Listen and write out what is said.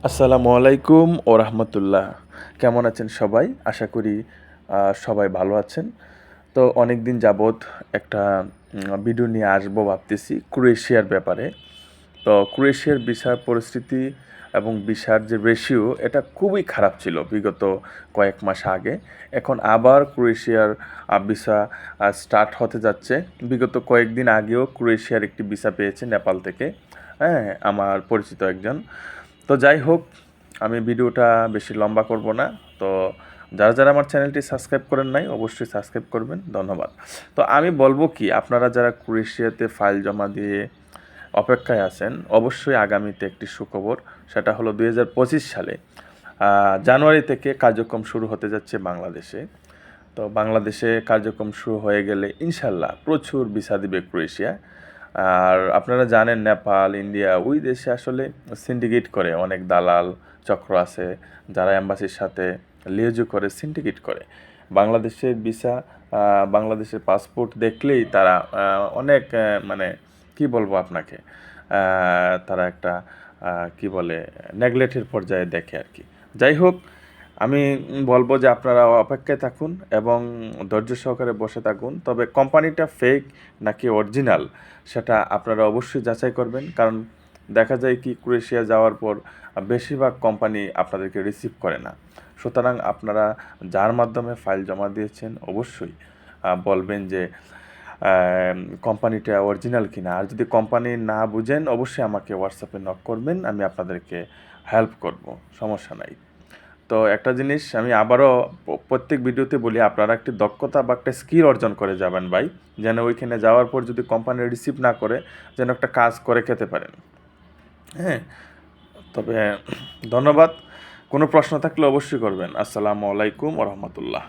আসসালামু আলাইকুম ও রাহমাতুল্লাহ। কেমন আছেন সবাই? আশা করি সবাই ভালো আছেন। তো অনেক দিন যাবৎ একটা ভিডিও নিয়ে আসবো ভাবতেছি ক্রোয়েশিয়ার ব্যাপারে। তো ক্রোয়েশিয়ার ভিসার পরিস্থিতি এবং ভিসার যে রেশিও এটা খুবই খারাপ ছিল বিগত কয়েক মাস আগে। এখন আবার ক্রোয়েশিয়ার ভিসা স্টার্ট হতে যাচ্ছে। বিগত কয়েকদিন আগেও ক্রোয়েশিয়ার একটি ভিসা পেয়েছে নেপাল থেকে। হ্যাঁ, আমার পরিচিত একজন। তো যাই হোক, আমি ভিডিওটা বেশি লম্বা করব না। তো যারা আমার চ্যানেলটি সাবস্ক্রাইব করেন নাই অবশ্যই সাবস্ক্রাইব করবেন। ধন্যবাদ। তো আমি বলব কি, আপনারা যারা ক্রোয়েশিয়াতে ফাইল জমা দিয়ে অপেক্ষায় আছেন, অবশ্যই আগামীতে একটি সুখবর। সেটা হলো 2025 সালে জানুয়ারি থেকে কার্যক্রম শুরু হতে যাচ্ছে বাংলাদেশে। তো বাংলাদেশে কার্যক্রম শুরু হয়ে গেলে ইনশাল্লাহ প্রচুর ভিসা দিবে ক্রোয়েশিয়া। আর আপনারা জানেন নেপাল, ইন্ডিয়া ওই দেশে আসলে সিন্ডিকেট করে অনেক দালাল চক্র আছে, যারা এম্বাসির সাথে লিয়াজু করে সিন্ডিকেট করে। বাংলাদেশের ভিসা, বাংলাদেশের পাসপোর্ট দেখলেই তারা অনেক মানে কি বলবো আপনাকে, তারা একটা কি বলে নেগলেক্টের পর্যায়ে দেখে আর কি। যাই হোক, আমি বলবো যে আপনারা অপেক্ষায় থাকুন এবং ধৈর্য সহকারে বসে থাকুন। তবে কোম্পানিটা ফেক নাকি অরিজিনাল সেটা আপনারা অবশ্যই যাচাই করবেন। কারণ দেখা যায় কি, ক্রোয়েশিয়া যাওয়ার পর বেশিরভাগ কোম্পানি আপনাদেরকে রিসিভ করে না। সুতরাং আপনারা যার মাধ্যমে ফাইল জমা দিয়েছেন অবশ্যই বলবেন যে কোম্পানিটা অরিজিনাল কিনা। আর যদি কোম্পানি না বুঝেন অবশ্যই আমাকে হোয়াটসঅ্যাপে নক করবেন, আমি আপনাদেরকে হেল্প করব, সমস্যা নাই। তো একটা জিনিস আমি আবারও প্রত্যেক ভিডিওতে বলি, আপনারা একটি দক্ষতা বা একটা স্কিল অর্জন করে যাবেন ভাই, যেন ওইখানে যাওয়ার পর যদি কোম্পানি রিসিভ না করে যেন একটা কাজ করে খেতে পারেন। হ্যাঁ, তবে ধন্যবাদ। কোনো প্রশ্ন থাকলে অবশ্যই করবেন। আসসালামু আলাইকুম ওয়া রাহমাতুল্লাহ।